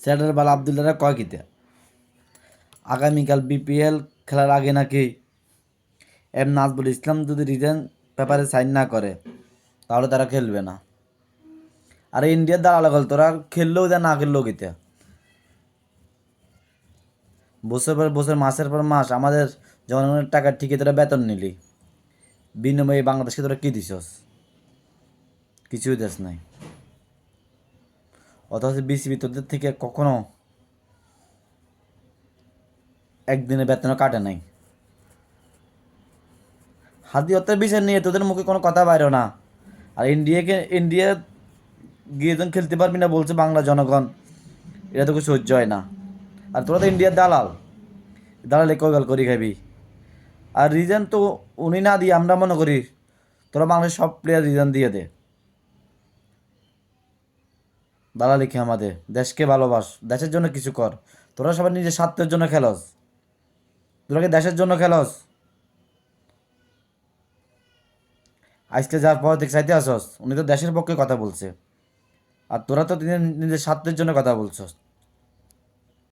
স্যাটের বাল আবদুল্লাহরা কয় কিতে আগামীকাল বিপিএল খেলার আগে নাকি নাজবুল ইসলাম যদি রিটার্ন পেপারে সাইন না করে তাহলে তারা খেলবে না। আর ইন্ডিয়ার দাঁড়ালে গেল তোরা খেললেও যা না খেললেও কিতে বছর পর বছর মাসের পর মাস আমাদের জনগণের টাকা ঠিকই তোরা বেতন নিলি, বিনিময়ে বাংলাদেশকে তোরা কী দিছস? কিছুই দেশ নাই। অথচ বিসিবি তোদের থেকে কখনো একদিনে বেতনও কাটে নাই। হাদিয়তের বিষয় নিয়ে তোদের মুখে কোনো কথা বাইরো না। আর ইন্ডিয়া গিয়ে যখন খেলতে পারবি না বলছে বাংলা জনগণ, এটা তোকে সহ্য হয় না। আর তোরা তো ইন্ডিয়ার দালাল, দালালে কই গল করি খাবি। আর রিজন তো উনি না দিয়ে আমরা মনে করি তোরা বাংলাদেশের সব প্লেয়ার রিজন দিয়ে দে। দালালি খেয়ে আমাদের দেশকে ভালোবাস, দেশের জন্য কিছু কর। তোরা সবাই নিজের স্বার্থের জন্য খেলস, তোরা কি দেশের জন্য খেলস? আজকে যার পর থেকে চাইতে আসস উনি তো দেশের পক্ষে কথা বলছে, আর তোরা তো নিজের স্বার্থের জন্য কথা বলছস।